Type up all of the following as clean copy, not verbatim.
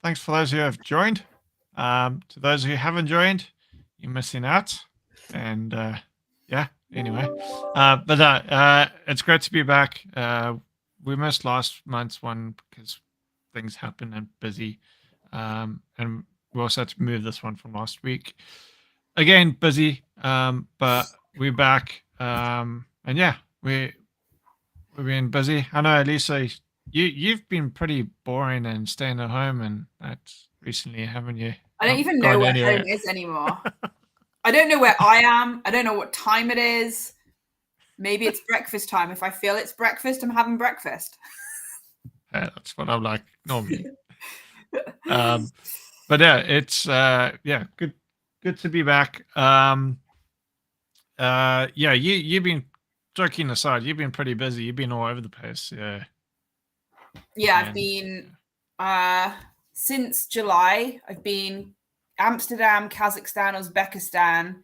Thanks for those who have joined. To those who haven't joined, you're missing out. And yeah, anyway. It's great to be back. We missed last month's one because things happened and busy. And we also had to move this one from last week. Again, busy. But we're back. And yeah, we've been busy. I know, Lisa, you've been pretty boring and staying at home and that recently, haven't you? I don't Not even know gone where anywhere. home is anymore. I don't know where I am. I don't know what time it is. Maybe it's breakfast time. If I feel it's breakfast, I'm having breakfast. Yeah, that's what I'm like normally. But yeah, it's good to be back. Yeah, you've been, joking aside, you've been pretty busy. You've been all over the place. Yeah. Yeah, I've And been since July. I've been Amsterdam, Kazakhstan, Uzbekistan,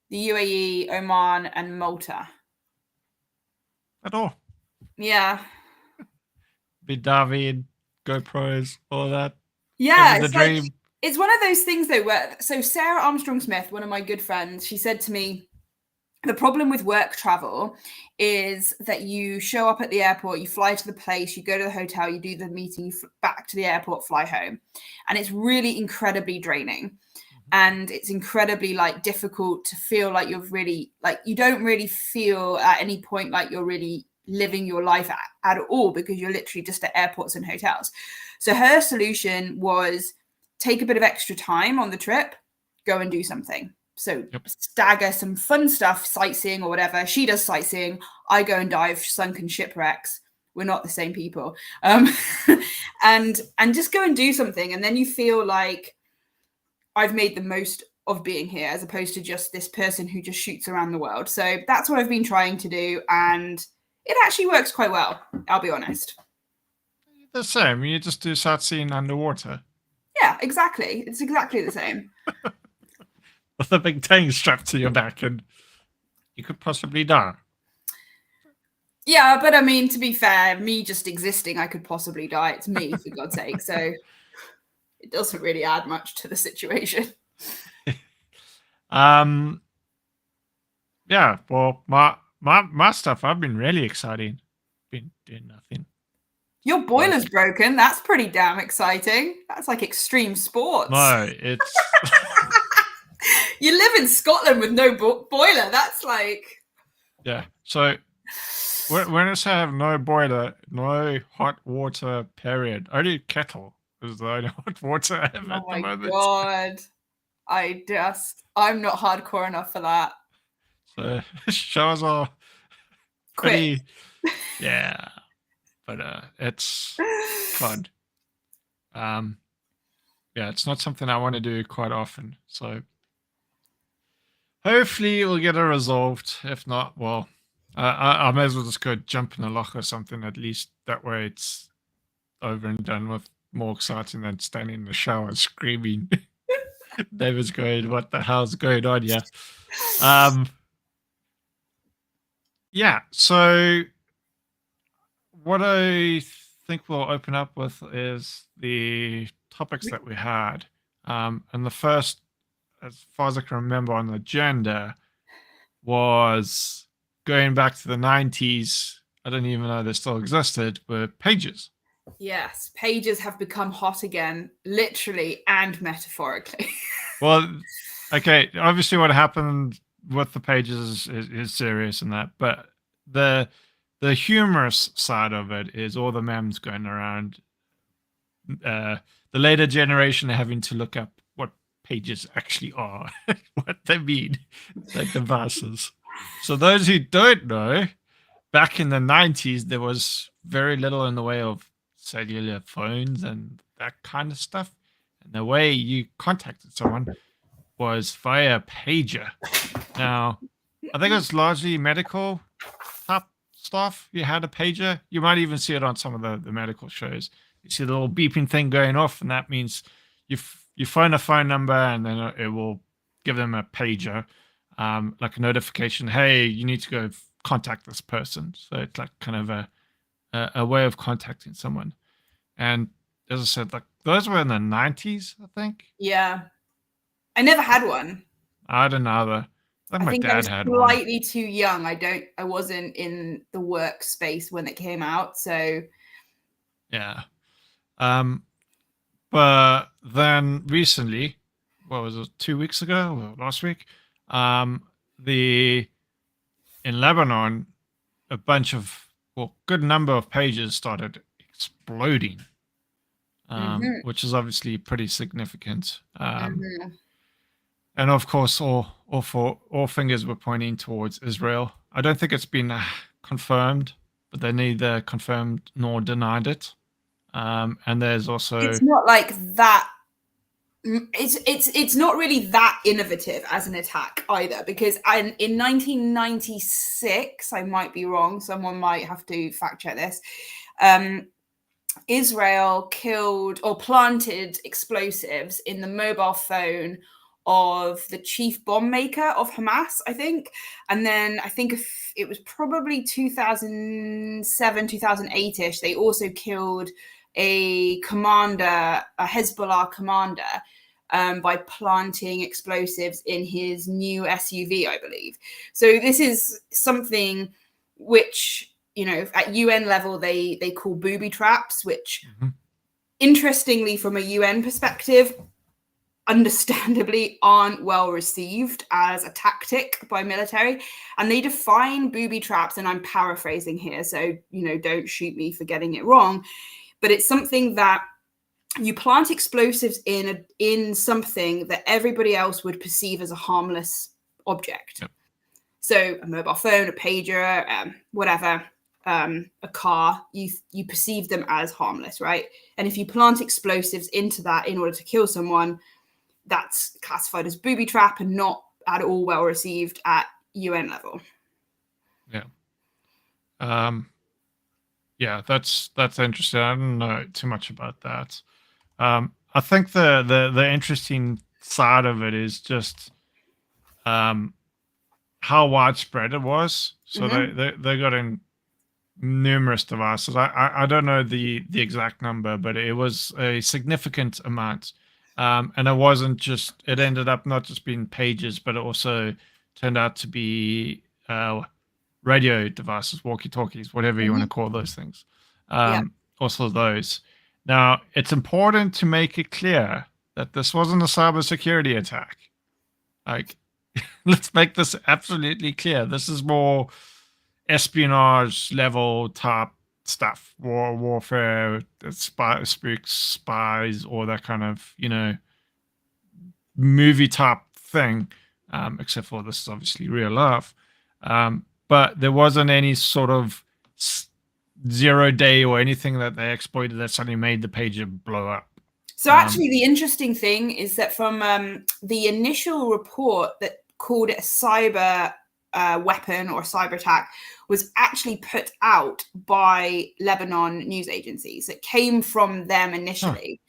the UAE, Oman, and Malta. at all. Yeah. Be David, GoPros, all that. Yeah, Living the it's like dream. it's one of those things though where so Sarah Armstrong Smith, one of my good friends, she said to me, the problem with work travel is that you show up at the airport, you fly to the place, you go to the hotel, you do the meeting, back to the airport, fly home. And it's really incredibly draining. And it's incredibly like difficult to feel like you're really like you don't really feel at any point like you're really living your life at all because you're literally just at airports and hotels. So her solution was take a bit of extra time on the trip, go and do something. So stagger some fun stuff, sightseeing or whatever. She does sightseeing. I go and dive sunken shipwrecks. We're not the same people. And just go and do something. And then you feel like I've made the most of being here as opposed to just this person who just shoots around the world. So that's what I've been trying to do. And it actually works quite well. I'll be honest. The same. You just do sightseeing underwater. Yeah, exactly. It's exactly the same. With a big tank strapped to your back, and you could possibly die. Yeah, but I mean, to be fair, me just existing, I could possibly die. It's me, for God's sake. So it doesn't really add much to the situation. Yeah, well, my stuff, I've been really exciting. Been doing nothing. Your boiler's broken. That's pretty damn exciting. That's like extreme sports. No, it's you live in Scotland with no boiler. That's like yeah. So when I say I have no boiler, no hot water, period. Only kettle is the only hot water I have at the moment. Oh my god. I'm not hardcore enough for that. So showers are pretty yeah. But it's fun. Yeah, it's not something I want to do quite often. So hopefully we'll get it resolved. If not, well, I may as well just go jump in a loch or something. At least that way it's over and done with. More exciting than standing in the shower screaming. David's going, what the hell's going on here? Yeah, so what I think we'll open up with is the topics that we had. And the first, as far as I can remember on the agenda, was going back to the 90s. I don't even know they still existed, were pages. Yes, pages have become hot again, literally and metaphorically. Well, okay, obviously what happened with the pages is serious in that, but the humorous side of it is all the memes going around. The later generation having to look up what pages actually are, what they mean, like devices. So those who don't know, back in the 90s, there was very little in the way of cellular phones and that kind of stuff. And the way you contacted someone was via pager. Now, I think it was largely medical type stuff. You had a pager. You might even see it on some of the medical shows. You see the little beeping thing going off, and that means you phone a phone number, and then it will give them a pager, like a notification. Hey, you need to go contact this person. So it's like kind of a way of contacting someone. And as I said, like those were in the 90s, I think. Yeah. I never had one. I don't know either. I think I my think I dad was had one. slightly too young. I wasn't in the workspace when it came out, so Yeah. But then recently, what was it, 2 weeks ago or last week? The In Lebanon, a bunch of, well, good number of pages started exploding, mhm, which is obviously pretty significant. mhm. And of course, all fingers were pointing towards Israel. I don't think it's been confirmed, but they neither confirmed nor denied it. And there's also It's not like that. It's not really that innovative as an attack either, because in 1996, I might be wrong. Someone might have to fact check this. Israel killed or planted explosives in the mobile phone of the chief bomb maker of Hamas, I think. And then I think it was probably 2007, 2008 ish, they also killed a commander, a Hezbollah commander, by planting explosives in his new SUV, I believe. So this is something which, at UN level, they call booby traps, which, interestingly, from a UN perspective, understandably aren't well received as a tactic by military. And they define booby traps, and I'm paraphrasing here, so, don't shoot me for getting it wrong, but it's something that you plant explosives in something that everybody else would perceive as a harmless object. Yep. So a mobile phone, a pager, whatever, a car, you perceive them as harmless, right? And if you plant explosives into that in order to kill someone, that's classified as booby trap and not at all well received at UN level. Yeah. Yeah, that's interesting. I don't know too much about that. I think the interesting side of it is just how widespread it was. So they got in numerous devices. I don't know the exact number, but it was a significant amount. And it ended up not just being pages, but it also turned out to be radio devices, walkie-talkies, whatever you want to call those things. Also those. Now, it's important to make it clear that this wasn't a cybersecurity attack. Like, let's make this absolutely clear. This is more espionage level type stuff, warfare, spooks, spies, or that kind of, movie type thing, except for this is obviously real life. But there wasn't any sort of 0 day or anything that they exploited that suddenly made the page blow up. So actually, the interesting thing is that from the initial report that called it a cyber weapon or cyber attack was actually put out by Lebanon news agencies. It came from them initially.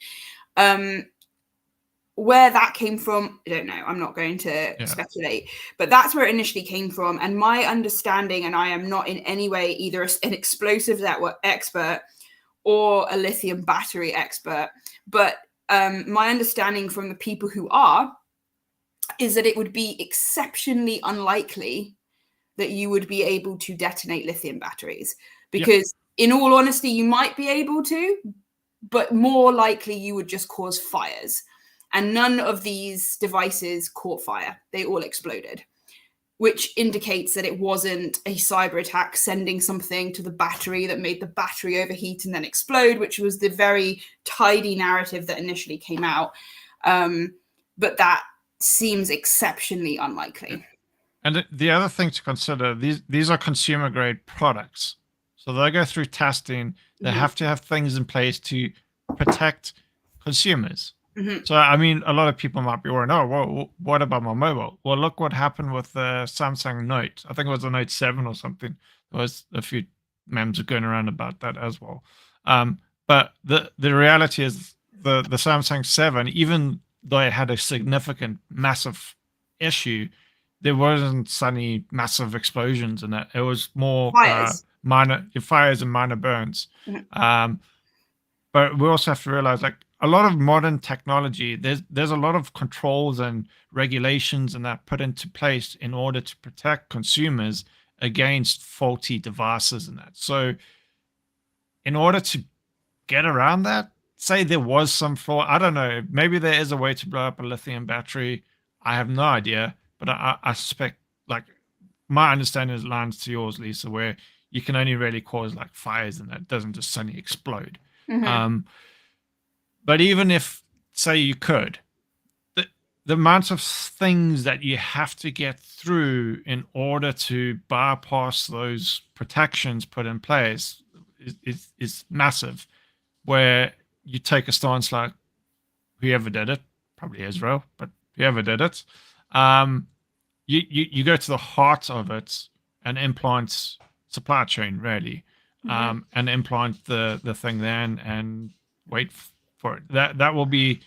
Where that came from, I don't know. I'm not going to speculate, but that's where it initially came from. And my understanding, and I am not in any way either an explosive network expert or a lithium battery expert, but my understanding from the people who are is that it would be exceptionally unlikely that you would be able to detonate lithium batteries, because in all honesty, you might be able to, but more likely you would just cause fires. And none of these devices caught fire. They all exploded, which indicates that it wasn't a cyber attack sending something to the battery that made the battery overheat and then explode, which was the very tidy narrative that initially came out. But that seems exceptionally unlikely. And the other thing to consider, these are consumer grade products. So they go through testing. They have to have things in place to protect consumers. So, I mean, a lot of people might be worried, oh, well, what about my mobile? Well, look what happened with the Samsung Note. I think it was the Note 7 or something. There was a few memes going around about that as well. But the reality is the Samsung 7, even though it had a significant, massive issue, there wasn't suddenly massive explosions in it. It was more minor fires and minor burns. But we also have to realize, like, a lot of modern technology, there's a lot of controls and regulations and that put into place in order to protect consumers against faulty devices and that. So in order to get around that, say there was some flaw, I don't know, maybe there is a way to blow up a lithium battery. I have no idea, but I suspect, like, my understanding is lines to yours, Lisa, where you can only really cause like fires and that it doesn't just suddenly explode. Mhm. But even if, say, you could, the amount of things that you have to get through in order to bypass those protections put in place is massive. Where you take a stance like whoever did it, probably Israel, but whoever did it, you go to the heart of it and implant supply chain really, Mhm. and implant the thing then and wait for it. That will be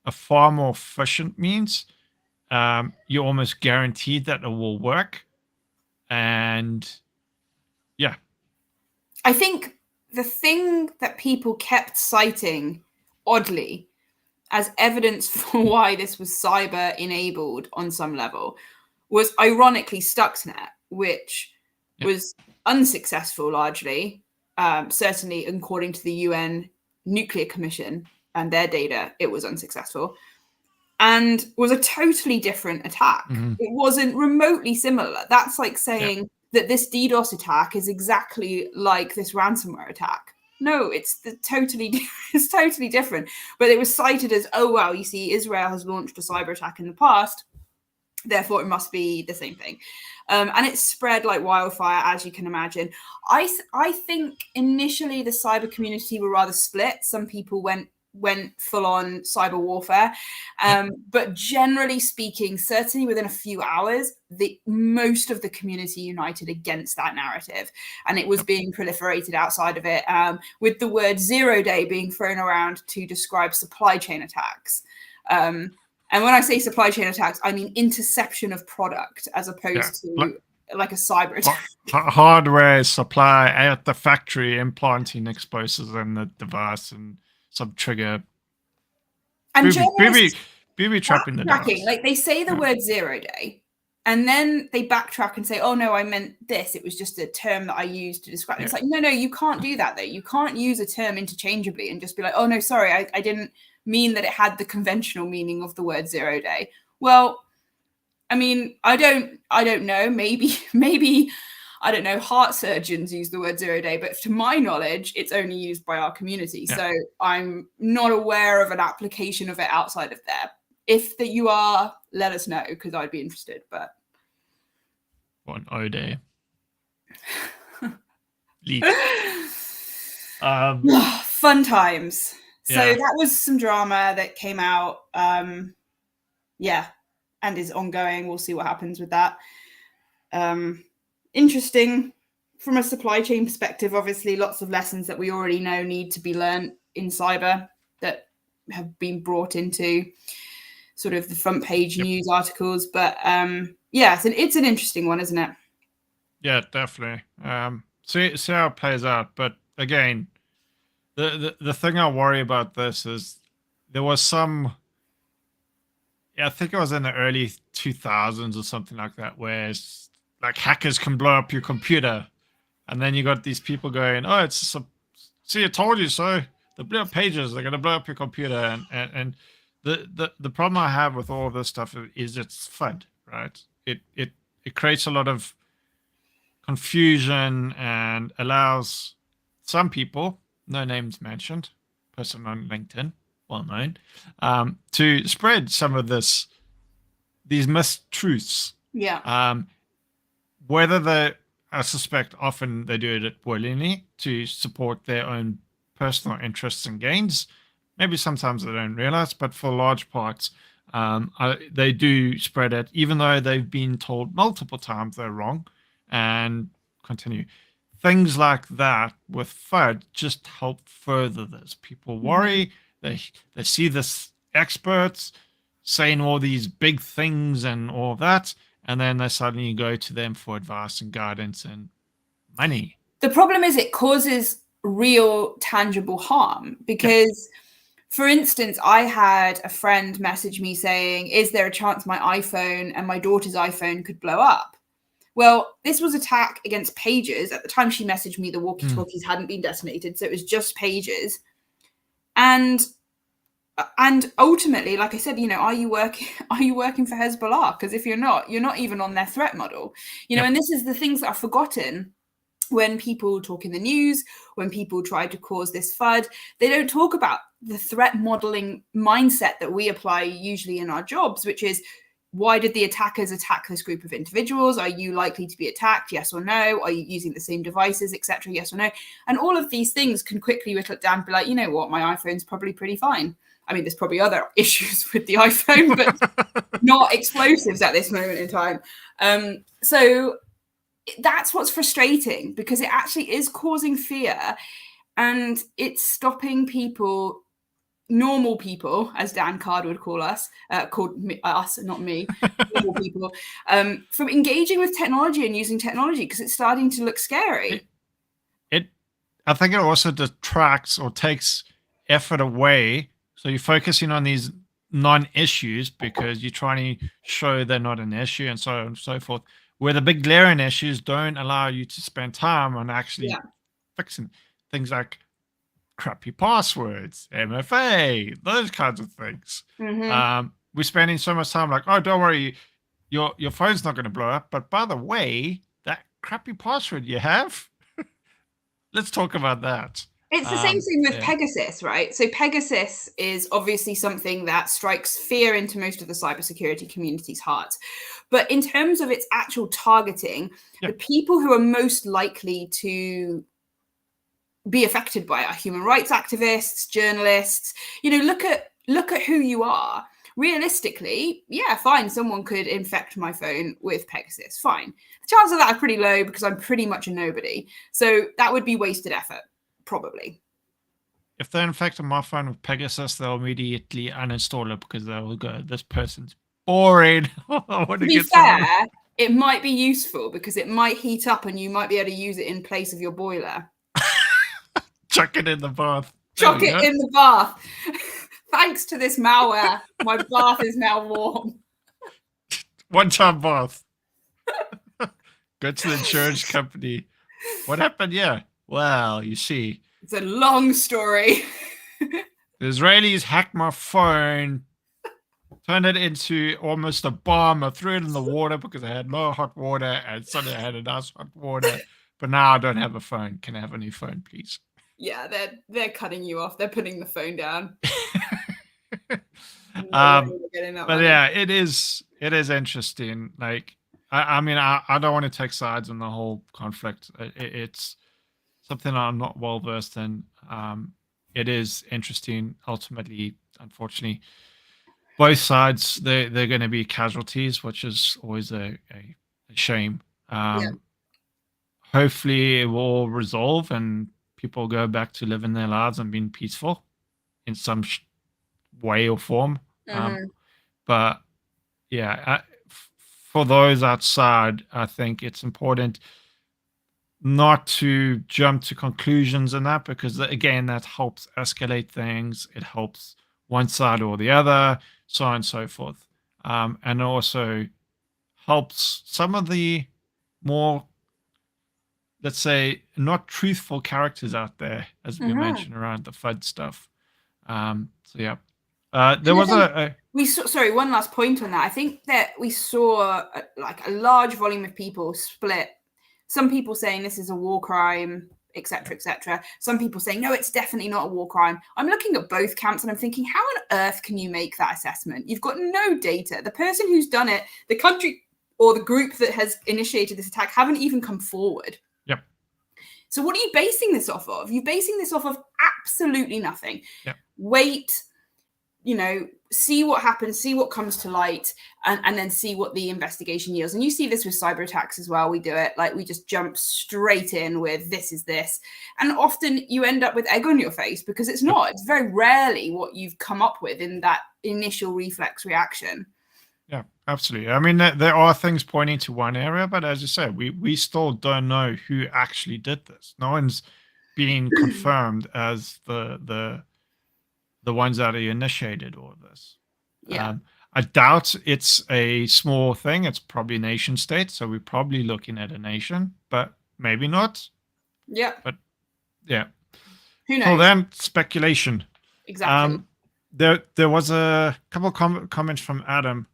a far more efficient means. You're almost guaranteed that it will work, and yeah. I think the thing that people kept citing, oddly, as evidence for why this was cyber enabled on some level was ironically Stuxnet, which Yeah. was unsuccessful largely, certainly according to the UN Nuclear Commission and their data, it was unsuccessful, and was a totally different attack. Mhm. It wasn't remotely similar. That's like Yeah. saying that this DDoS attack is exactly like this ransomware attack. No, it's it's totally different. But it was cited as, oh well, you see, Israel has launched a cyber attack in the past, therefore it must be the same thing. And it spread like wildfire, as you can imagine. I think initially the cyber community were rather split. Some people went full on cyber warfare, Yeah. but generally speaking, certainly within a few hours, the most of the community united against that narrative, and it was Yep. being proliferated outside of it, with the word 0 day being thrown around to describe supply chain attacks. And when I say supply chain attacks, I mean interception of product as Yeah. opposed to like a cyber Ha- attack. Hardware supply at the factory implanting explosives in the device and some trigger And booby booby journalists booby trapping the backtracking, device. like they say the Yeah. word 0 day, and then they backtrack and say, "Oh no, I meant this. It was just a term that I used to describe." Yeah. It's like, no, you can't do that. Though you can't use a term interchangeably and just be like, "Oh no, sorry, I didn't mean that it had the conventional meaning of the word 0 day." Well, I mean, I don't know. Maybe I don't know. Heart surgeons use the word 0 day, but to my knowledge, it's only used by our community. Yeah. So I'm not aware of an application of it outside of there. If that you are, let us know because I'd be interested. But 1 day. Leak. Um, fun times. So yeah. that was some drama that came out. Yeah, and is ongoing. We'll see what happens with that. Interesting from a supply chain perspective. Obviously, lots of lessons that we already know need to be learned in cyber that have been brought into sort of the front page Yep. news articles. But yeah, it's an interesting one, isn't it? Yeah, definitely. See how it plays out. But again, the thing I worry about this is there was some. Yeah, I think it was in the early 2000s or something like that, where it's like hackers can blow up your computer, and then you got these people going, "Oh, it's a, see, I told you so." The blew up pages, they're gonna blow up your computer, and the problem I have with all this stuff is it's FUD, right? It creates a lot of confusion and allows some people, no names mentioned, person on LinkedIn, well known, to spread some of these mistruths. Yeah. Whether they, I suspect, often they do it willingly to support their own personal interests and gains. Maybe sometimes they don't realize, but for large parts, they do spread it, even though they've been told multiple times they're wrong, and continue. Things like that with FUD just help further this. People worry, they see this experts saying all these big things and all that, and then they suddenly go to them for advice and guidance and money. The problem is it causes real tangible harm Yeah. because For instance, I had a friend message me saying, is there a chance my iPhone and my daughter's iPhone could blow up? Well, this was attack against pages. At the time she messaged me, the walkie-talkies hadn't been detonated, so it was just pages. And ultimately, like I said, are you working for Hezbollah? Because if you're not even on their threat model. And this is the things that are forgotten when people talk in the news, when people try to cause this FUD. They don't talk about the threat modeling mindset that we apply usually in our jobs, which is, why did the attackers attack this group of individuals? Are you likely to be attacked? Yes or no? Are you using the same devices, etc.? Yes or no? And all of these things can quickly whittle it down and be like, you know what, my iPhone's probably pretty fine. I mean, there's probably other issues with the iPhone, but not explosives at this moment in time. So that's what's frustrating, because it actually is causing fear, and it's stopping people, normal people, as Dan Card would call us, us, not me, normal people, from engaging with technology and using technology, because it's starting to look scary. I think it also detracts or takes effort away. So you're focusing on these non-issues because you're trying to show they're not an issue, and so on and so forth, where the big glaring issues don't allow you to spend time on actually fixing things like crappy passwords, MFA, those kinds of things. We're spending so much time like, oh, don't worry, your phone's not going to blow up. But by the way, that crappy password you have, let's talk about that. It's the same thing with Pegasus, right? So Pegasus is obviously something that strikes fear into most of the cybersecurity community's hearts. But in terms of its actual targeting, the people who are most likely to be affected by it are human rights activists, journalists. Look at who you are. Realistically, fine, someone could infect my phone with Pegasus, fine. The chances of that are pretty low because I'm pretty much a nobody. So that would be wasted effort, probably. If they infected my phone with Pegasus, they'll immediately uninstall it because they'll go, this person's boring. To be fair, it might be useful because it might heat up and you might be able to use it in place of your boiler. Chuck it in the bath. Chuck it in the bath. Thanks to this malware, my bath is now warm. One-time bath. Go to the insurance company. What happened? Yeah. Well, you see. It's a long story. The Israelis hacked my phone, turned it into almost a bomb. I threw it in the water because I had no hot water, and suddenly I had a nice hot water. But now I don't have a phone. Can I have a new phone, please? Yeah, they're cutting you off. They're putting the phone down. But yeah, it is interesting. Like, I mean, I don't want to take sides in the whole conflict. It's something I'm not well versed in. It is interesting. Ultimately, unfortunately, both sides they're going to be casualties, which is always a shame. Hopefully, it will resolve and people go back to living their lives and being peaceful in some way or form. But yeah, for those outside, I think it's important not to jump to conclusions in that, because again, that helps escalate things. It helps one side or the other, so on and so forth. And also helps some of the more, let's say, not truthful characters out there, as we mentioned around the FUD stuff. So yeah, there was one last point on that. I think that we saw like a large volume of people split. Some people saying this is a war crime, etc., etc. Some people saying, no, it's definitely not a war crime. I'm looking at both camps and I'm thinking, how on earth can you make that assessment? You've got no data. The person who's done it, the country or the group that has initiated this attack haven't even come forward. Yep. So what are you basing this off of? You're basing this off of absolutely nothing. Yep. Wait, see what happens, see what comes to light, and then see what the investigation yields. And you see this with cyber attacks as well. We do it like we just jump straight in with this is this. And often you end up with egg on your face because it's not. It's very rarely what you've come up with in that initial reflex reaction. Yeah, absolutely. I mean, there are things pointing to one area, but as you said, we still don't know who actually did this. No one's being confirmed as the the ones that initiated all of this. Yeah. I doubt it's a small thing. It's probably nation state. So we're probably looking at a nation, but maybe not. Yeah. But yeah. Who Till knows? then, speculation. Exactly. There was a couple comments from Adam.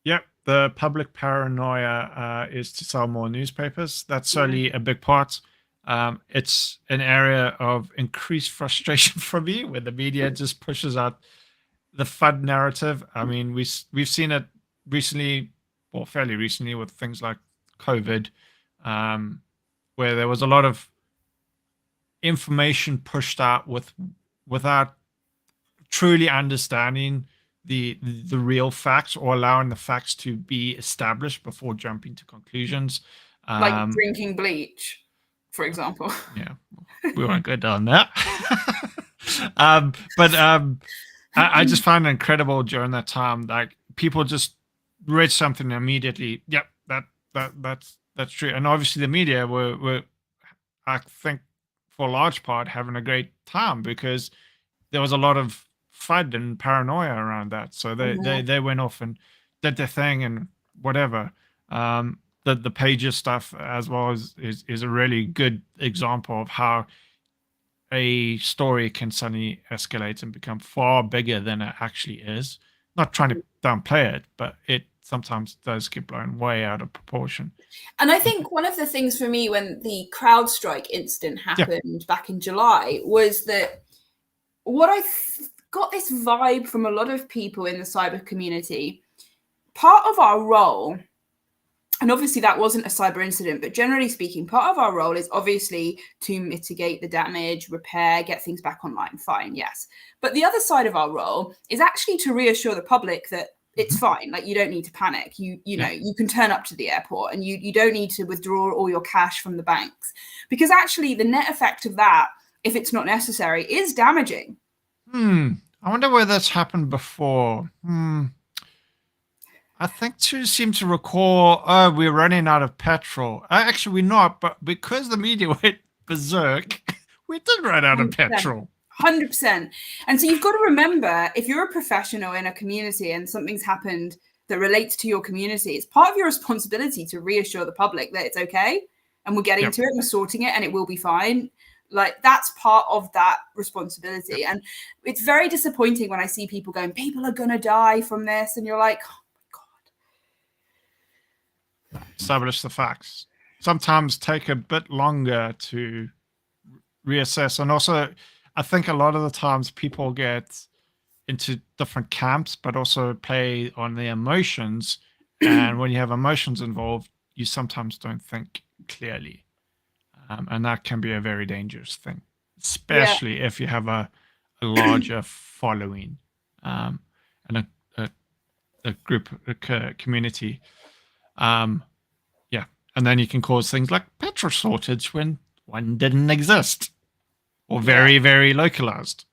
Yep, the public paranoia is to sell more newspapers. That's certainly a big part. It's an area of increased frustration for me where the media just pushes out the FUD narrative. I mean, we've seen it recently, or fairly recently, with things like COVID, where there was a lot of information pushed out without truly understanding the real facts or allowing the facts to be established before jumping to conclusions. Like drinking bleach, for example. Yeah, we won't go down that. I just found it incredible during that time. Like people just read something and immediately, yep, that's true. And obviously the media were I think for a large part having a great time because there was a lot of FUD and paranoia around that. So they went off and did their thing and whatever. The Pages stuff as well is a really good example of how a story can suddenly escalate and become far bigger than it actually is. Not trying to downplay it, but it sometimes does get blown way out of proportion. And I think one of the things for me when the CrowdStrike incident happened back in July was that what I got this vibe from a lot of people in the cyber community, part of our role, and obviously that wasn't a cyber incident, but generally speaking, part of our role is obviously to mitigate the damage, repair, get things back online. Fine, yes. But the other side of our role is actually to reassure the public that it's fine. Like you don't need to panic. You know, you can turn up to the airport and you don't need to withdraw all your cash from the banks, because actually the net effect of that, if it's not necessary, is damaging. I wonder where that's happened before. I think to seem to recall, we're running out of petrol. Actually, we're not, but because the media went berserk, we did run out of petrol. 100%. And so you've got to remember, if you're a professional in a community and something's happened that relates to your community, it's part of your responsibility to reassure the public that it's okay and we're getting to it and we're sorting it and it will be fine. Like that's part of that responsibility. And it's very disappointing when I see people going, people are going to die from this. And you're like, oh my God. Establish the facts. Sometimes take a bit longer to reassess. And also, I think a lot of the times people get into different camps, but also play on their emotions. And when you have emotions involved, you sometimes don't think clearly. And that can be a very dangerous thing, especially if you have a larger following and a group, a community. And then you can cause things like petrol shortage when one didn't exist. Or very, very localized.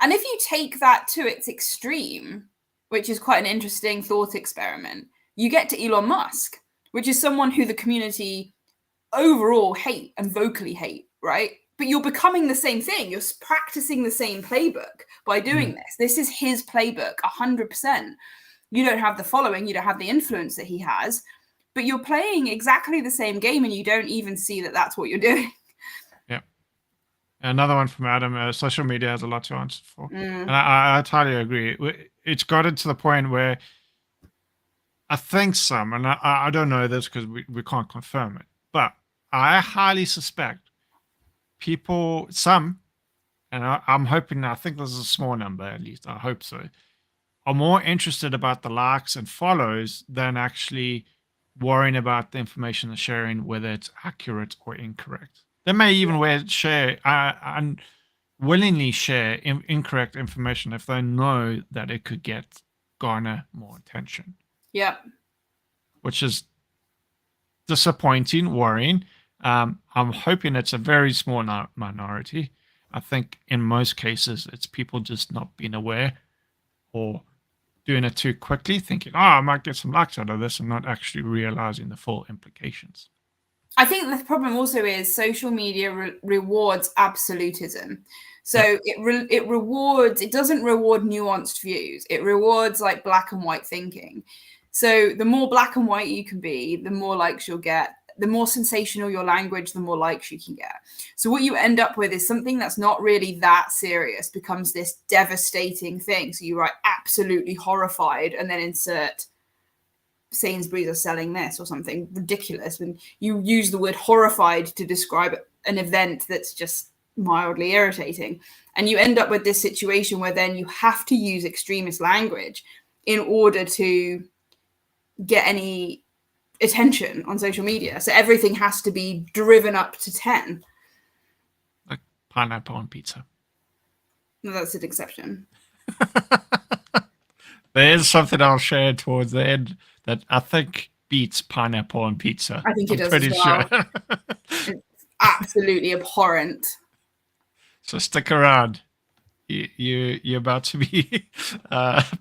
And if you take that to its extreme, which is quite an interesting thought experiment, you get to Elon Musk, which is someone who the community overall hate and vocally hate, right? But you're becoming the same thing. You're practicing the same playbook by doing this. This is his playbook, 100%. You don't have the following, you don't have the influence that he has, but you're playing exactly the same game and you don't even see that that's what you're doing. Another one from Adam, social media has a lot to answer for. And I totally agree. It's gotten to the point where I think some, and I don't know this because we can't confirm it, but I highly suspect some, and I'm hoping, I think this is a small number at least, I hope so, are more interested about the likes and follows than actually worrying about the information they're sharing, whether it's accurate or incorrect. They may even share and willingly share incorrect information if they know that it could garner more attention. Yeah. Which is disappointing, worrying. I'm hoping it's a very small minority. I think in most cases, it's people just not being aware or doing it too quickly, thinking, I might get some likes out of this and not actually realizing the full implications. I think the problem also is social media rewards absolutism. So it rewards, it doesn't reward nuanced views. It rewards like black and white thinking. So the more black and white you can be, the more likes you'll get. The more sensational your language, the more likes you can get. So what you end up with is something that's not really that serious becomes this devastating thing. So you write absolutely horrified and then insert Sainsbury's are selling this or something ridiculous. When you use the word horrified to describe an event that's just mildly irritating. And you end up with this situation where then you have to use extremist language in order to get any attention on social media. So everything has to be driven up to 10. Like pineapple on pizza. No, that's an exception. There is something I'll share towards the end that I think beats pineapple on pizza. I think it does pretty as well. sure. It's absolutely abhorrent. So stick around. You're about to be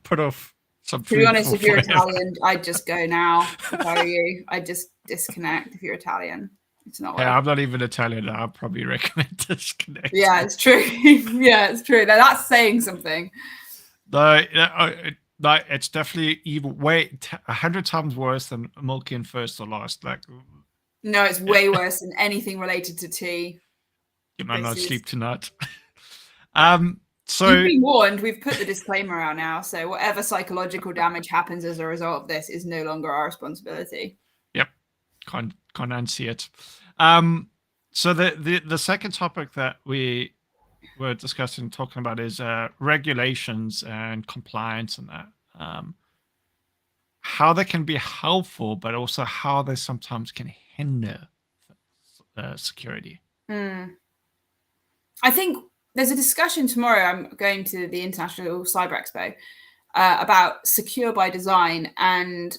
put off some food. To be honest, for if you're forever. Italian, I'd just go now. If I were you, I'd just disconnect if you're Italian. It's not worth Yeah, it. I'm not even Italian. I'll probably recommend disconnect. Yeah, it's true. Yeah, it's true. Now, that's saying something. No, it's definitely evil. Way 100 times worse than milking first or last. Like, No, it's way worse than anything related to tea. you might not This is- sleep tonight. You've So been warned. We've put the disclaimer out now. So whatever psychological damage happens as a result of this is no longer our responsibility. can't unsee it. So the second topic that we were discussing, talking about, is regulations and compliance and that. How they can be helpful, but also how they sometimes can hinder security. I think there's a discussion tomorrow. I'm going to the International Cyber Expo about secure by design, and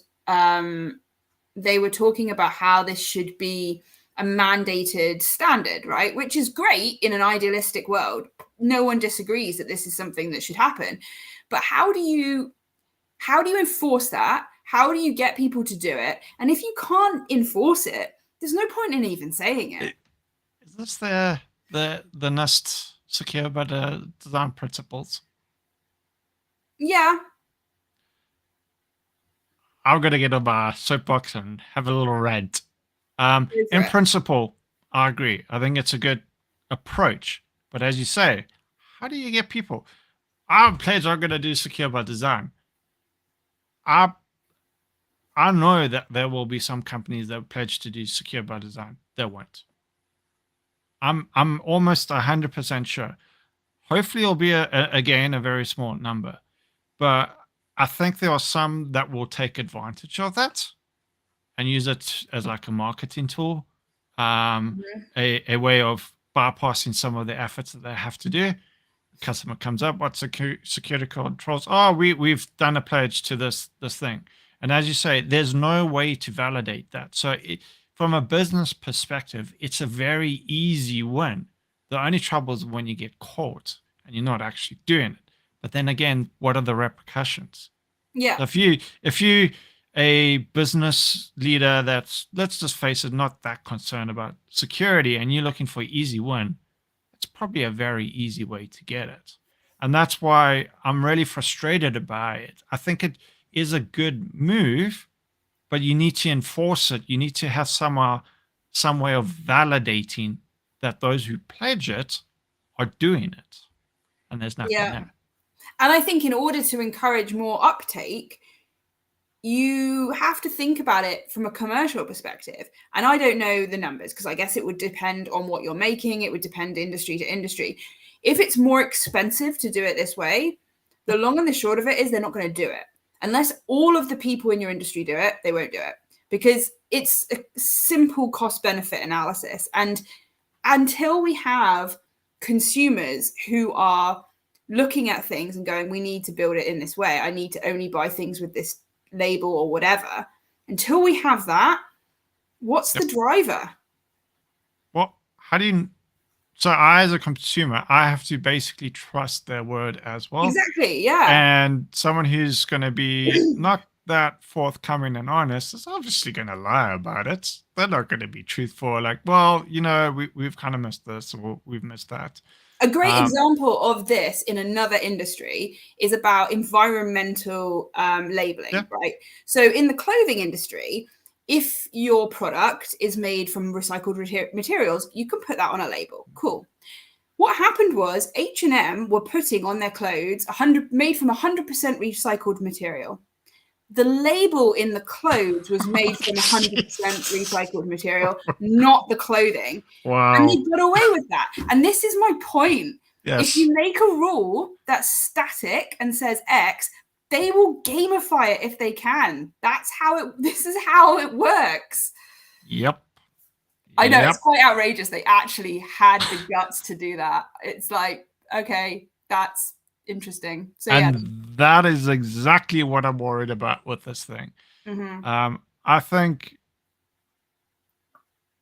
they were talking about how this should be a mandated standard, right? Which is great in an idealistic world. No one disagrees that this is something that should happen. But how do you enforce that? How do you get people to do it? And if you can't enforce it, there's no point in even saying it. Is this the NIST secure by the design principles? Yeah. I'm gonna get on my soapbox and have a little rant. Go for In it. principle, I agree. I think it's a good approach. But as you say, how do you get people? Our players are gonna do secure by design. I know that there will be some companies that pledge to do secure by design. They won't. I'm almost 100% sure. Hopefully, it'll be again a very small number, but I think there are some that will take advantage of that and use it as like a marketing tool, a way of bypassing some of the efforts that they have to do. Customer comes up, what security controls? Oh, we've done a pledge to this thing, and as you say, there's no way to validate that. So from a business perspective, it's a very easy win. The only trouble is when you get caught and you're not actually doing it. But then again, what are the repercussions? Yeah. If you a business leader that's, let's just face it, not that concerned about security, and you're looking for an easy win, it's probably a very easy way to get it. And that's why I'm really frustrated about it. I think it is a good move, but you need to enforce it. You need to have some way of validating that those who pledge it are doing it. And there's nothing there. And I think in order to encourage more uptake, you have to think about it from a commercial perspective. And I don't know the numbers because I guess it would depend on what you're making. It would depend industry to industry. If it's more expensive to do it this way, the long and the short of it is they're not going to do it. Unless all of the people in your industry do it, they won't do it because it's a simple cost benefit analysis. And until we have consumers who are looking at things and going, we need to build it in this way, I need to only buy things with this label or whatever. Until we have that, what's the driver? Well, how do you... So I, as a consumer, I have to basically trust their word as well. Exactly, yeah. And someone who's going to be not that forthcoming and honest, is obviously going to lie about it. They're not going to be truthful. Like, well, we've kind of missed this or we've missed that. A great Um, example of this in another industry is about environmental labeling, yeah, right? So in the clothing industry, if your product is made from recycled materials, you can put that on a label. Cool. What happened was H&M were putting on their clothes made from 100% recycled material. The label in the clothes was made from 100% recycled material, not the clothing. And they wow. got away with that. And this is my point. If Yes. you make a rule that's static and says X, they will gamify it if they can. This is how it works. Yep. I know it's Yep. quite outrageous. They actually had the guts to do that. It's like, okay, that's interesting. So yeah. And that is exactly what I'm worried about with this thing. Mm-hmm. I think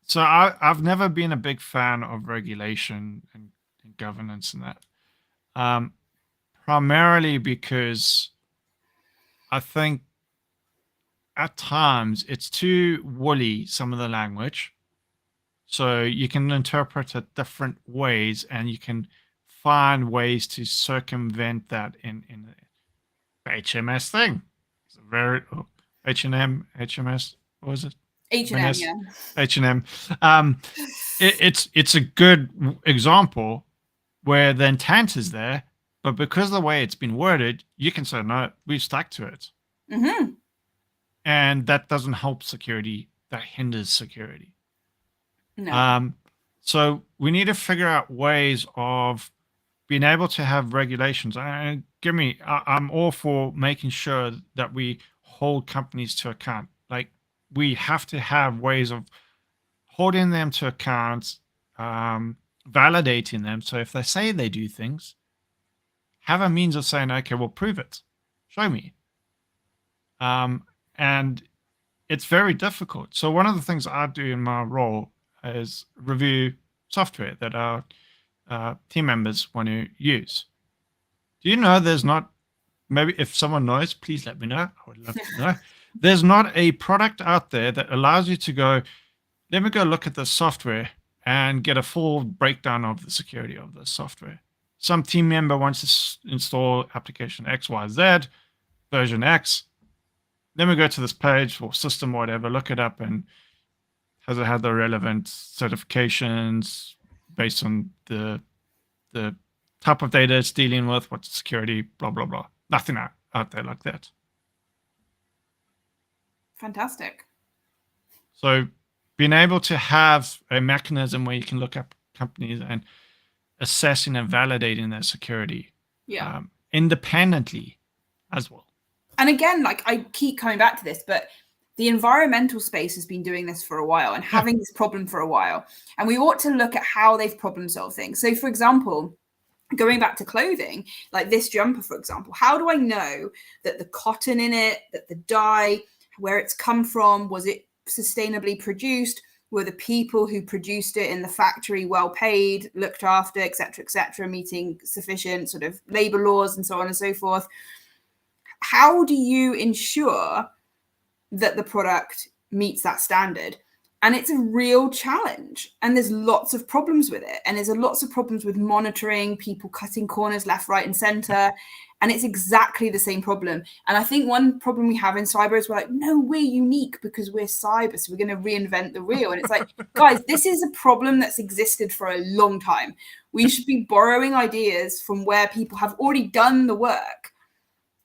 so. I've never been a big fan of regulation and governance and that. Um, Primarily because I think at times it's too woolly, some of the language. So you can interpret it different ways and you can find ways to circumvent that in the HMS thing. It's a very H&M, HMS, what was it? H&M, M&S, yeah. H&M. Um, it's a good example where the intent is there, but because of the way it's been worded, you can say, no, we've stuck to it. Mm-hmm. And that doesn't help security, that hinders security. No. So we need to figure out ways of being able to have regulations. And I'm all for making sure that we hold companies to account. Like we have to have ways of holding them to account, validating them. So if they say they do things, have a means of saying, okay, well, prove it, show me. And it's very difficult. So one of the things I do in my role is review software that our team members want to use. Do you know there's not, maybe if someone knows, please let me know. I would love to know. There's not a product out there that allows you to go, let me go look at the software and get a full breakdown of the security of the software. Some team member wants to install application XYZ, version X. Let me go to this page or system or whatever, look it up, and has it had the relevant certifications based on the type of data it's dealing with, what's security, blah, blah, blah. Nothing out there like that. Fantastic. So being able to have a mechanism where you can look up companies and assessing and validating their security independently as well. And again, like I keep coming back to this, but the environmental space has been doing this for a while and having this problem for a while. And we ought to look at how they've problem solved things. So for example, going back to clothing, like this jumper, for example, how do I know that the cotton in it, that the dye, where it's come from, was it sustainably produced? Were the people who produced it in the factory well paid, looked after, et cetera, meeting sufficient sort of labor laws and so on and so forth? How do you ensure that the product meets that standard? And it's a real challenge. And there's lots of problems with it. And there's lots of problems with monitoring, people cutting corners left, right, and center. And it's exactly the same problem. And I think one problem we have in cyber is we're like, no, we're unique because we're cyber. So we're going to reinvent the wheel. And it's like, guys, this is a problem that's existed for a long time. We should be borrowing ideas from where people have already done the work.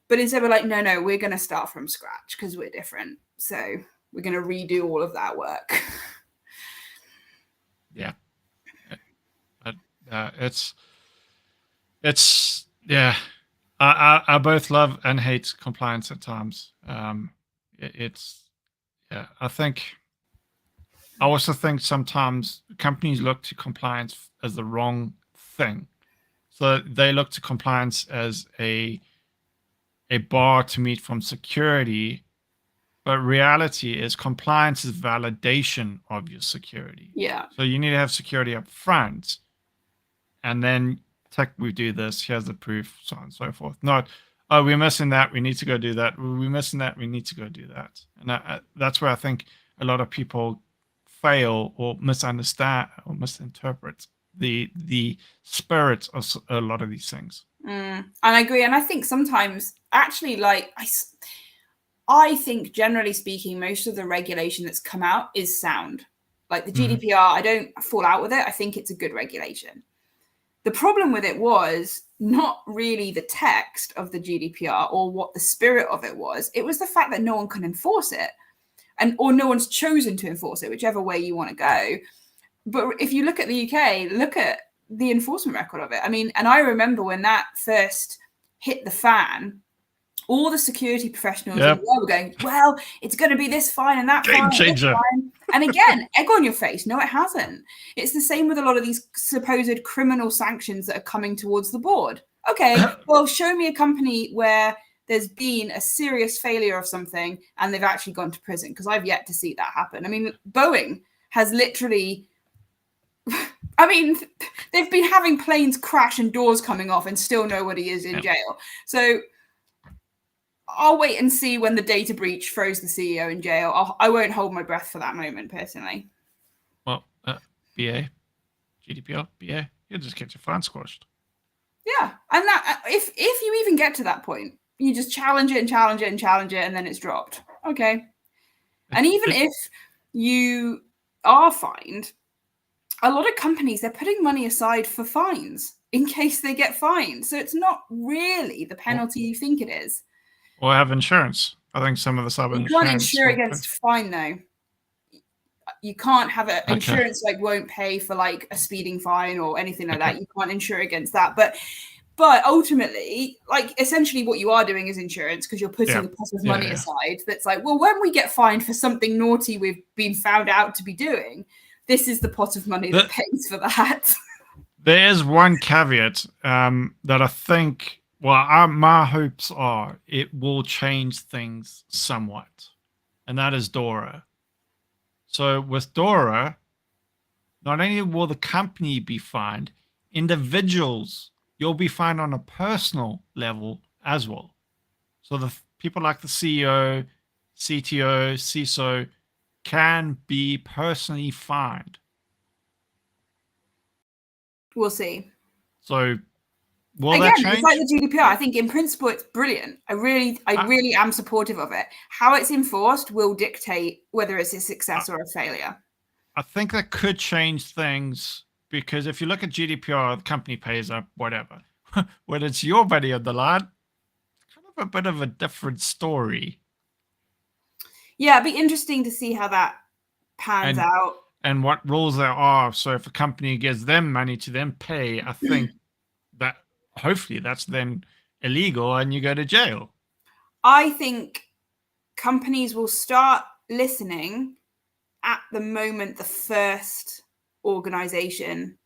But instead we're like, no, we're going to start from scratch because we're different. So we're going to redo all of that work. Yeah. It's yeah. I both love and hate compliance at times. I think I also think sometimes companies look to compliance as the wrong thing. So they look to compliance as a bar to meet from security, but reality is compliance is validation of your security. Yeah. So you need to have security up front, and then we do this. Here's the proof, so on and so forth. Not, oh, we're missing that, we need to go do that. We're missing that, we need to go do that. And that's where I think a lot of people fail or misunderstand or misinterpret the spirit of a lot of these things. And I agree. And I think sometimes, actually, like I think generally speaking, most of the regulation that's come out is sound. Like the GDPR, I don't fall out with it. I think it's a good regulation. The problem with it was not really the text of the GDPR or what the spirit of it was. It was the fact that no one can enforce it, or no one's chosen to enforce it, whichever way you want to go. But if you look at the UK, look at the enforcement record of it. I mean, and I remember when that first hit the fan, all the security professionals in the world were going, well, it's going to be this fine and that Game changer. fine. And again, egg on your face. No, it hasn't. It's the same with a lot of these supposed criminal sanctions that are coming towards the board. Okay, well, show me a company where there's been a serious failure of something and they've actually gone to prison, because I've yet to see that happen. I mean, Boeing has literally, I mean, they've been having planes crash and doors coming off and still nobody is in jail. So I'll wait and see when the data breach throws the CEO in jail. I won't hold my breath for that moment, personally. Well, BA, GDPR, BA, you'll just get your fine squashed. Yeah, and that if you even get to that point, you just challenge it and challenge it and challenge it, and then it's dropped. Okay. And even if you are fined, a lot of companies, they're putting money aside for fines in case they get fined. So it's not really the penalty you think it is. Or have insurance. I think some of the sub insurance. You can't insure against fine, though. You can't have insurance won't pay for like a speeding fine or anything like that. You can't insure against that. But ultimately, like essentially what you are doing is insurance, because you're putting a pot of money aside that's like, well, when we get fined for something naughty we've been found out to be doing, this is the pot of money that pays for that. There is one caveat that I think, my hopes are it will change things somewhat, and that is DORA. So with DORA, not only will the company be fined, individuals, you'll be fined on a personal level as well. So the people like the CEO, CTO, CISO can be personally fined. We'll see. So will that change? It's like the GDPR. I think in principle it's brilliant. I really am supportive of it. How it's enforced will dictate whether it's a success or a failure. I think that could change things, because if you look at GDPR, the company pays up, whatever. When it's your buddy on the line, it's kind of a bit of a different story. Yeah, it'd be interesting to see how that pans out. And what rules there are. So if a company gives them money to then pay, I think that hopefully that's then illegal and you go to jail. I think companies will start listening at the moment the first organization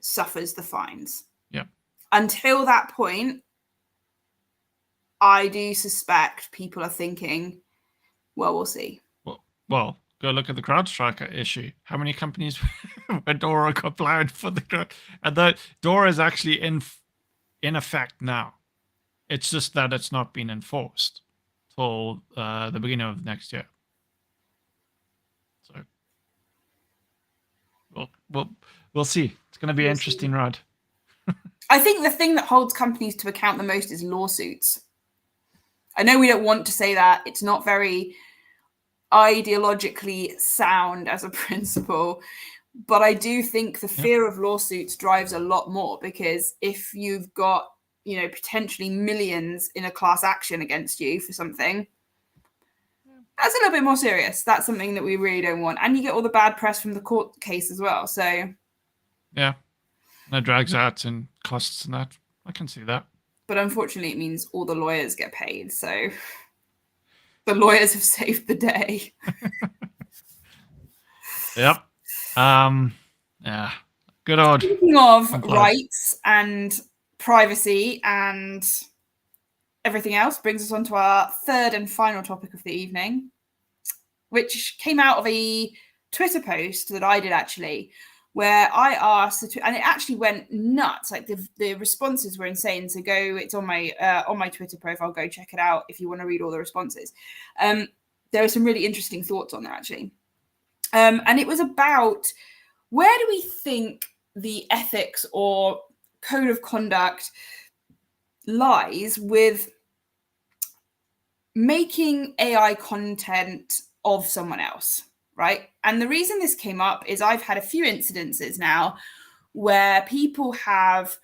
suffers the fines. Yeah. Until that point, I do suspect people are thinking, well, we'll see. Well, go look at the CrowdStrike issue. How many companies were DORA compliant for the and the DORA is actually in effect now. It's just that it's not been enforced till the beginning of next year. So we'll see. It's going to be an interesting ride. I think the thing that holds companies to account the most is lawsuits. I know we don't want to say that. It's not very ideologically sound as a principle, but I do think the fear of lawsuits drives a lot more, because if you've got, potentially millions in a class action against you for something, that's a little bit more serious. That's something that we really don't want. And you get all the bad press from the court case as well. So yeah, that drags out and costs and that. I can see that. But unfortunately, it means all the lawyers get paid. So the lawyers have saved the day. Yep. Yeah. Good old. Speaking of rights and privacy and everything else, brings us on to our third and final topic of the evening, which came out of a Twitter post that I did actually, where I asked, and it actually went nuts. Like the responses were insane. So it's on my Twitter profile. Go check it out if you want to read all the responses. There are some really interesting thoughts on there actually, and it was about where do we think the ethics or code of conduct lies with making AI content of someone else, right? And the reason this came up is I've had a few incidences now where people have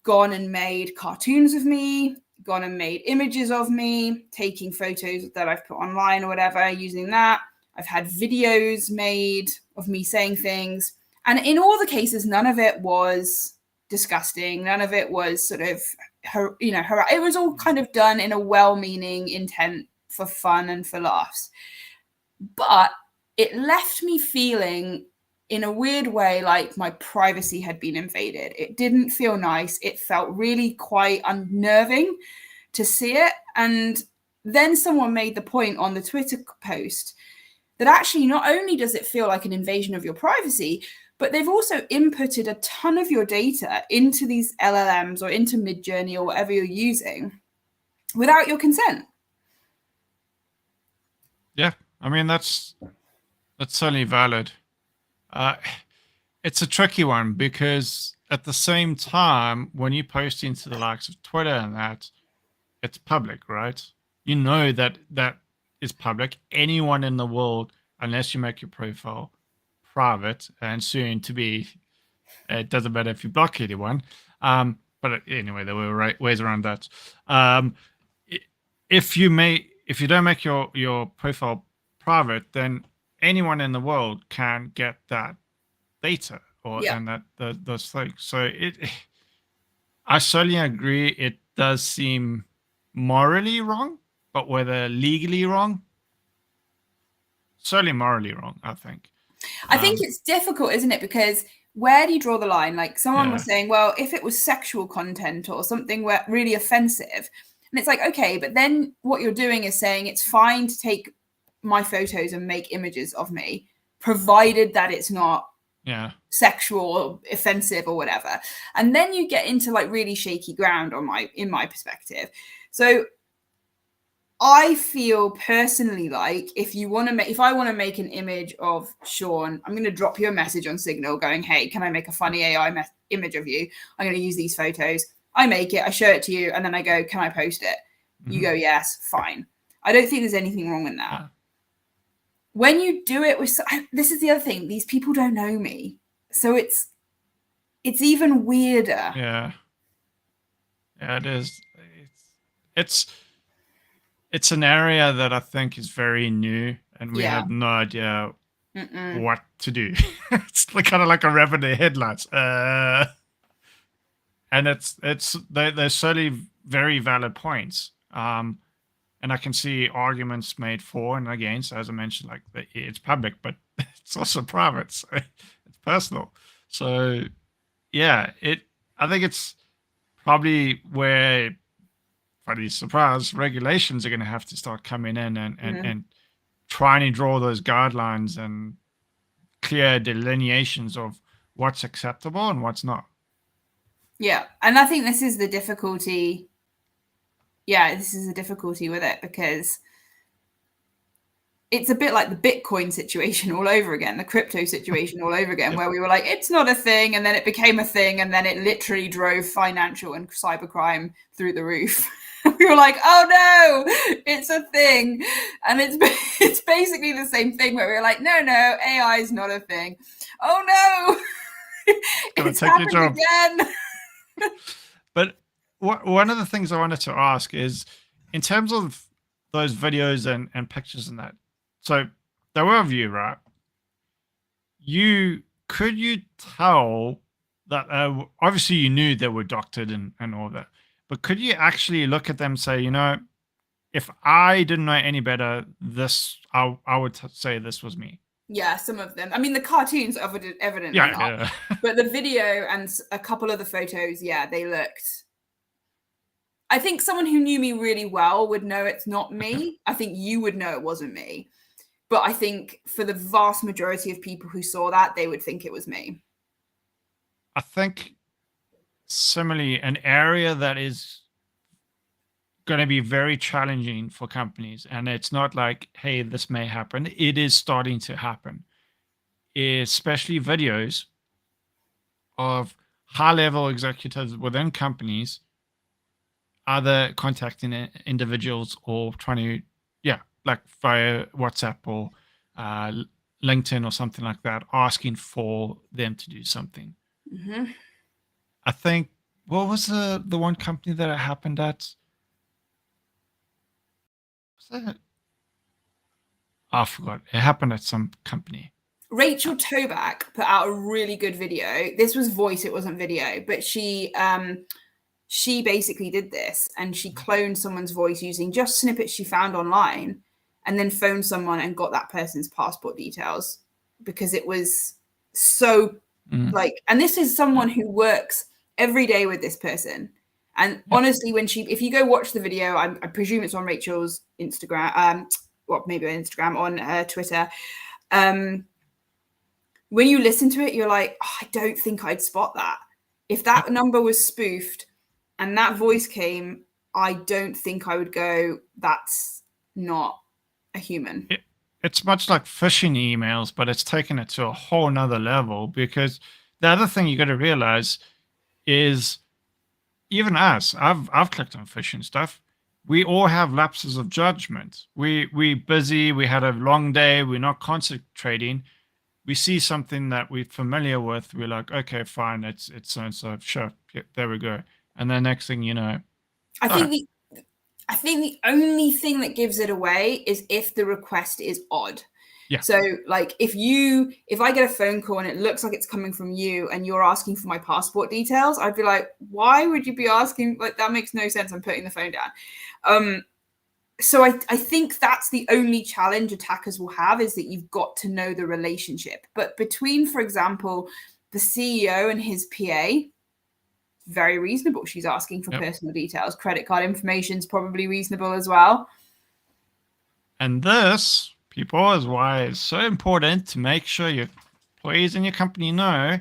gone and made cartoons of me, gone and made images of me, taking photos that I've put online or whatever, using that. I've had videos made of me saying things. And in all the cases, none of it was disgusting. None of it was sort of, it was all kind of done in a well-meaning intent for fun and for laughs. But it left me feeling in a weird way like my privacy had been invaded. It didn't feel nice. It felt really quite unnerving to see it. And then someone made the point on the Twitter post that actually not only does it feel like an invasion of your privacy, but they've also inputted a ton of your data into these LLMs or into Midjourney or whatever you're using without your consent. Yeah, I mean, that's certainly valid. It's a tricky one because at the same time, when you post into the likes of Twitter and that, it's public, right? You know that is public. Anyone in the world, unless you make your profile private and soon to be, it doesn't matter if you block anyone. But anyway, there were ways around that. If you don't make your profile private, then anyone in the world can get that data and those things. So I certainly agree. It does seem morally wrong, but whether legally wrong, certainly morally wrong, I think. I think it's difficult, isn't it? Because where do you draw the line? Like someone was saying, well, if it was sexual content or something really offensive, and it's like, okay, but then what you're doing is saying it's fine to take my photos and make images of me, provided that it's not sexual or offensive or whatever. And then you get into like really shaky ground in my perspective. So I feel personally like if I want to make an image of Sean, I'm going to drop you a message on Signal going, hey, can I make a funny AI image of you? I'm going to use these photos. I make it, I show it to you, and then I go, can I post it? Mm-hmm. You go, yes, fine. I don't think there's anything wrong in that. Yeah. When you do it with, this is the other thing, these people don't know me. So it's even weirder. Yeah. Yeah, it is. It's an area that I think is very new, and we have no idea what to do. It's kind of like a rabbit in the headlights. And there's certainly very valid points. And I can see arguments made for and against, as I mentioned, like it's public, but it's also private, so it's personal. So yeah, I think it's probably where, funny surprise, regulations are going to have to start coming in and trying to draw those guidelines and clear delineations of what's acceptable and what's not. Yeah, and I think this is the difficulty. Yeah, this is the difficulty with it because it's a bit like the Bitcoin situation all over again, the crypto situation all over again, where we were like, it's not a thing, and then it became a thing, and then it literally drove financial and cybercrime through the roof. We were like, oh no, it's a thing. And it's basically the same thing where we were like, no, AI is not a thing. Oh no, it's happened again. But one of the things I wanted to ask is, in terms of those videos and pictures and that, so they were of you, right? Could you tell that obviously you knew they were doctored and all that, but could you actually look at them and say, if I didn't know any better, I would say this was me? Yeah, some of them. I mean, the cartoons evidently not. Yeah. But the video and a couple of the photos, they looked. I think someone who knew me really well would know it's not me. I think you would know it wasn't me. But I think for the vast majority of people who saw that, they would think it was me. I think similarly, an area that is going to be very challenging for companies, and it's not like, hey, this may happen. It is starting to happen, especially videos of high level executives within companies either contacting individuals or trying to, yeah, like via WhatsApp or uh, LinkedIn or something like that, asking for them to do something. Hmm. I think, what was the one company that it happened at? Was that? Oh, I forgot. It happened at some company. Rachel Toback put out a really good video. This was voice, it wasn't video, but she basically did this, and she cloned someone's voice using just snippets she found online, and then phoned someone and got that person's passport details, because it was so Mm. like, and this is someone who works every day with this person. And Yeah. honestly, if you go watch the video, I presume it's on Rachel's Instagram, well, maybe on Instagram, on Twitter. When you listen to it, you're like, oh, I don't think I'd spot that. If that number was spoofed and that voice came, I don't think I would go, that's not a human. It's much like phishing emails, but it's taken it to a whole nother level, because the other thing you got to realize is, even us, I've clicked on phishing stuff. We all have lapses of judgment. We busy. We had a long day. We're not concentrating. We see something that we're familiar with. We're like, okay, fine. It's so and so. Sure, yeah, there we go. And then next thing you know, I think the only thing that gives it away is if the request is odd. yeah, So like if I get a phone call and it looks like it's coming from you and you're asking for my passport details, I'd be like, why would you be asking? Like, that makes no sense. I'm putting the phone down. So I think that's the only challenge attackers will have, is that you've got to know the relationship. But between, for example, the CEO and his PA, very reasonable. She's asking for personal details. Credit card information is probably reasonable as well. And this, people, is why it's so important to make sure your employees in your company know,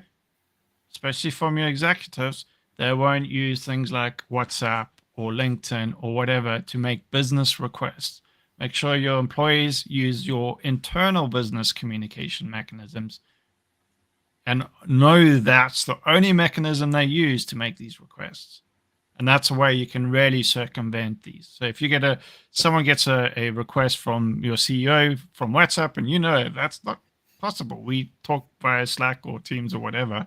especially from your executives, they won't use things like WhatsApp or LinkedIn or whatever to make business requests. Make sure your employees use your internal business communication mechanisms and know that's the only mechanism they use to make these requests. And that's a way you can really circumvent these. So if you get someone gets a request from your CEO from WhatsApp, and you know that's not possible, we talk via Slack or Teams or whatever,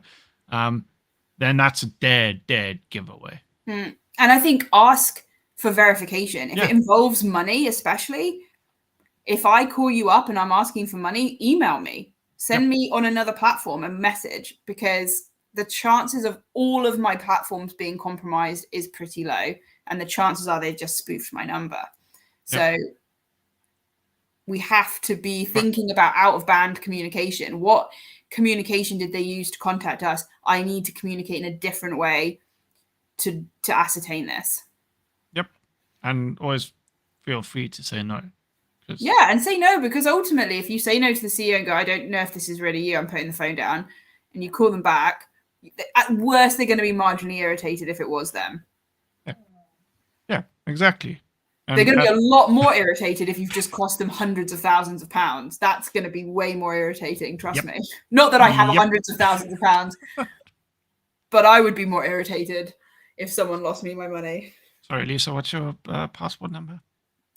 then that's a dead giveaway. And I think ask for verification. If it involves money, especially, if I call you up and I'm asking for money, email me. Send me on another platform a message, because the chances of all of my platforms being compromised is pretty low. And the chances are they just spoofed my number. So we have to be thinking about out of band communication. What communication did they use to contact us? I need to communicate in a different way to ascertain this. Yep. And always feel free to say no. Yeah, and say no, because ultimately, if you say no to the CEO and go, I don't know if this is really you, I'm putting the phone down, and you call them back, at worst, they're going to be marginally irritated if it was them. Yeah, exactly. And they're going to be a lot more irritated if you've just cost them hundreds of thousands of pounds. That's going to be way more irritating, trust me. Not that I have hundreds of thousands of pounds, but I would be more irritated if someone lost me my money. Sorry, Lisa, what's your passport number?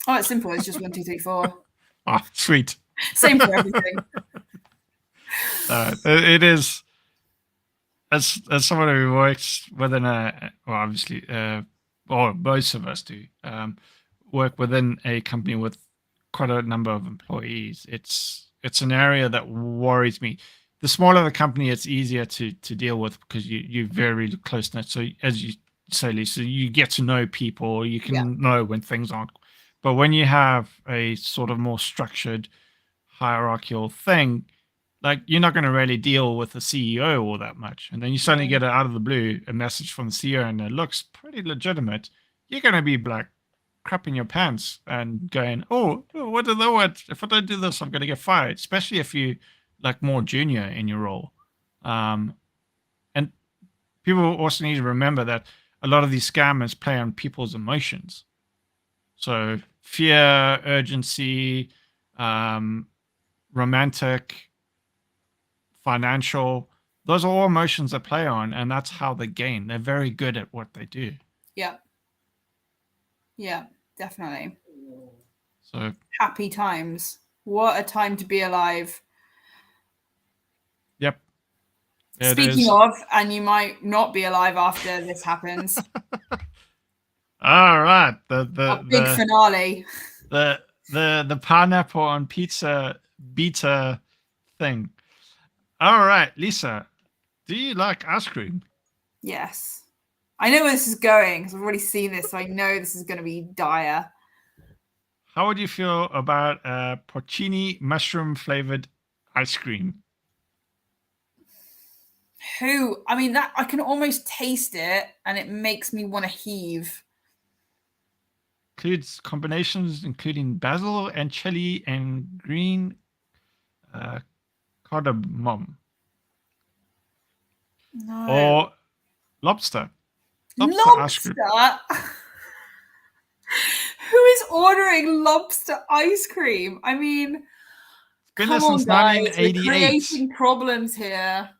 Oh, it's simple. It's just 1, 2, 3, 4. Oh, sweet. Same for everything. It is, as someone who works within obviously, or most of us do, work within a company with quite a number of employees. It's an area that worries me. The smaller the company, it's easier to deal with because you're very close knit. So as you say, Lisa, you get to know people. You can know when things aren't. But when you have a sort of more structured hierarchical thing, like, you're not going to really deal with the CEO all that much. And then you suddenly get out of the blue a message from the CEO and it looks pretty legitimate. You're going to be like crapping your pants and going, oh, what do they want? If I don't do this, I'm going to get fired, especially if you like more junior in your role. And people also need to remember that a lot of these scammers play on people's emotions. So fear, urgency, romantic, financial, those are all emotions they play on, and that's how they gain. They're very good at what they do. Yeah. Yeah, definitely. So Happy times. What a time to be alive. yep. It Speaking is. of, and you might not be alive after this happens. All right. A big finale. The pineapple on pizza beta thing. All right, Lisa, do you like ice cream? Yes. I know where this is going because I've already seen this, so I know this is going to be dire. How would you feel about porcini mushroom flavored ice cream? I mean, that I can almost taste it and it makes me want to heave. Includes combinations including basil and chili and green cardamom. No. Or lobster. Ice cream. Lobster? Who is ordering lobster ice cream? I mean, Goodness, come on, since guys. We're 1988. creating problems here.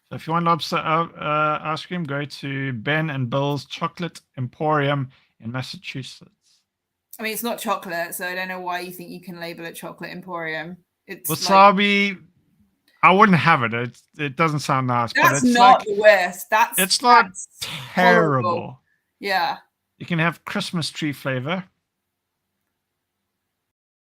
So if you want lobster ice cream, go to Ben and Bill's Chocolate Emporium in Massachusetts. I mean, it's not chocolate, so I don't know why you think you can label it Chocolate Emporium. It's wasabi. I wouldn't have it. It doesn't sound nice. That's but it's not like, the worst. It's not that's terrible. Horrible. Yeah. You can have Christmas tree flavor.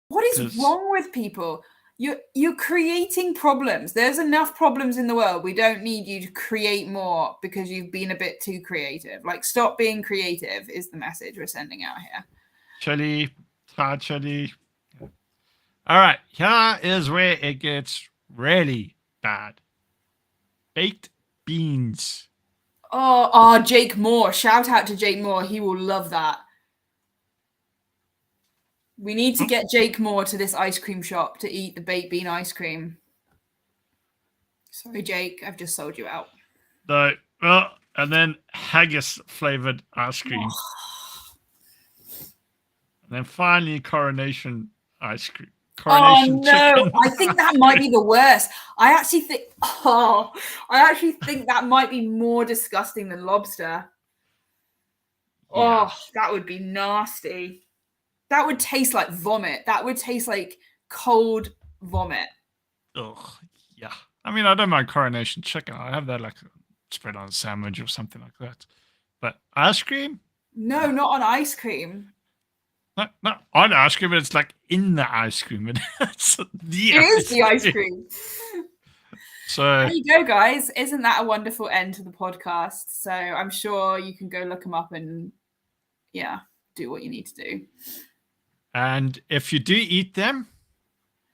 What is wrong with people? You're creating problems. There's enough problems in the world. We don't need you to create more because you've been a bit too creative. Like, stop being creative is the message we're sending out here. Chili, Thai chili. All right, here is where it gets really bad. Baked beans. Oh, Jake Moore. Shout out to Jake Moore. He will love that. We need to get Jake Moore to this ice cream shop to eat the baked bean ice cream. Sorry, Jake. I've just sold you out. And then haggis flavored ice cream. And then finally coronation ice cream. Coronation chicken. I think that might be the worst. I actually think that might be more disgusting than lobster. Yeah. Oh, that would be nasty. That would taste like vomit. That would taste like cold vomit. Ugh, yeah. I mean, I don't mind coronation chicken. I have that like spread on a sandwich or something like that. But ice cream? No, not on ice cream. Not on ice cream, but it's like in the ice cream. It is the ice cream. So there you go, guys. Isn't that a wonderful end to the podcast? So I'm sure you can go look them up and do what you need to do. And if you do eat them,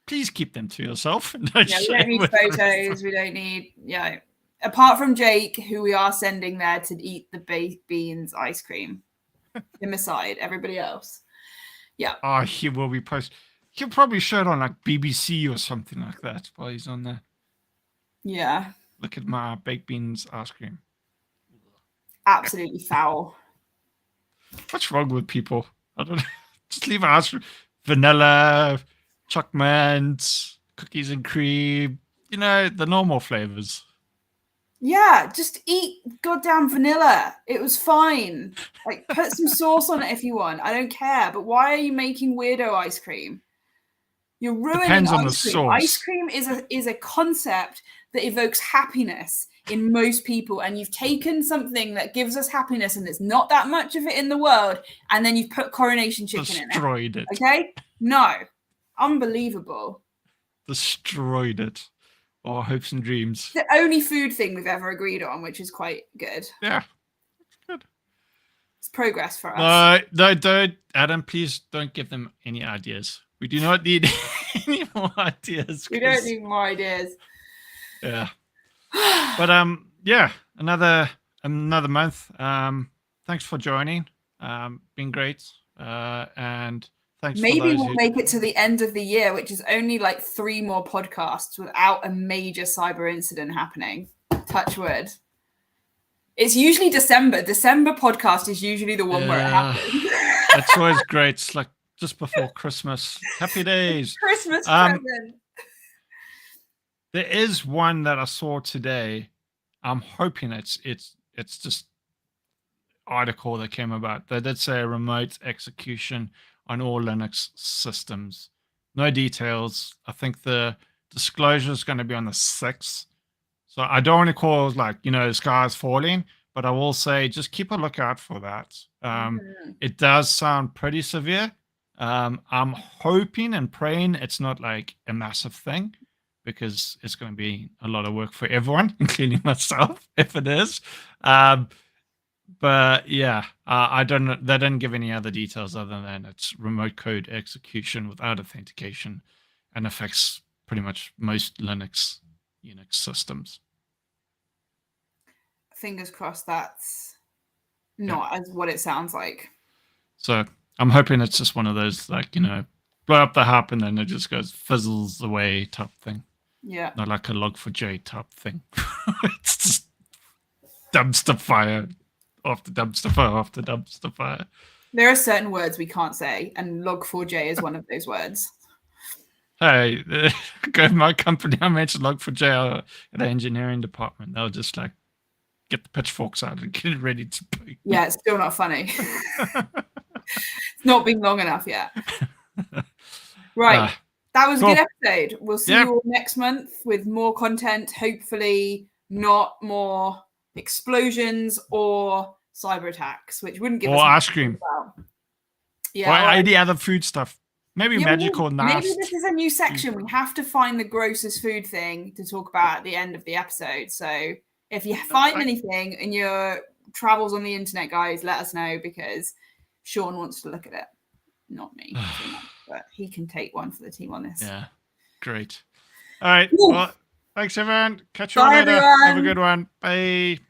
please keep them to yourself. We don't need photos. We don't need, apart from Jake, who we are sending there to eat the baked beans ice cream. Him aside, everybody else. Yeah. Oh, he will be posted. He'll probably show it on like BBC or something like that while he's on there. Yeah. Look at my baked beans ice cream. Absolutely foul. What's wrong with people? I don't know. Just leave ice cream. Vanilla, chocolate, cookies and cream. The normal flavors. Yeah, just eat goddamn vanilla. It was fine. Like, put some sauce on it if you want. I don't care. But why are you making weirdo ice cream? You're ruining Depends on ice the cream. sauce. Ice cream is a concept that evokes happiness in most people. And you've taken something that gives us happiness and there's not that much of it in the world, and then you've put coronation chicken in it. Destroyed it. Okay? No. Unbelievable. Destroyed it. Or hopes and dreams. The only food thing we've ever agreed on, which is quite good. Yeah. Good. It's progress for us. No, don't. Adam, please don't give them any ideas. We do not need any more ideas. We don't need more ideas. Yeah. But another month. Thanks for joining. Been great. And thanks. Maybe we'll make it to the end of the year, which is only like 3 more podcasts without a major cyber incident happening. Touch wood. It's usually December. December podcast is usually the one where it happens. It's always great. It's like just before Christmas. Happy days. Christmas present. There is one that I saw today. I'm hoping it's just article that came about. They did say remote execution on all Linux systems. No details. I think the disclosure is going to be on the 6th. So I don't want to call like, the sky's falling, but I will say just keep a lookout for that. It does sound pretty severe. I'm hoping and praying it's not like a massive thing, because it's going to be a lot of work for everyone, including myself, if it is. But yeah, I don't know. They didn't give any other details other than it's remote code execution without authentication and affects pretty much most Linux, Unix systems. Fingers crossed that's not as what it sounds like. So I'm hoping it's just one of those, like, blow up the hub and then it just goes fizzles away type thing. Yeah. Not like a Log4j type thing. It's just dumpster fire after dumpster fire after dumpster fire. There are certain words we can't say, and Log4j is one of those words. Hey, my company, I mentioned Log4j in the engineering department. They'll just like get the pitchforks out and get ready to play. Yeah, it's still not funny. It's not been long enough yet. Right. That was cool. A good episode. We'll see you all next month with more content. Hopefully not more explosions or cyber attacks, which wouldn't give us ice cream. Yeah. Or any other food stuff. Maybe magical nuts. Maybe this is a new section. We have to find the grossest food thing to talk about at the end of the episode. So if you find anything in your travels on the internet, guys, let us know, because Sean wants to look at it. Not me. But he can take one for the team on this. Yeah. Great. All right. Well, thanks, everyone. Catch you later. Everyone. Have a good one. Bye.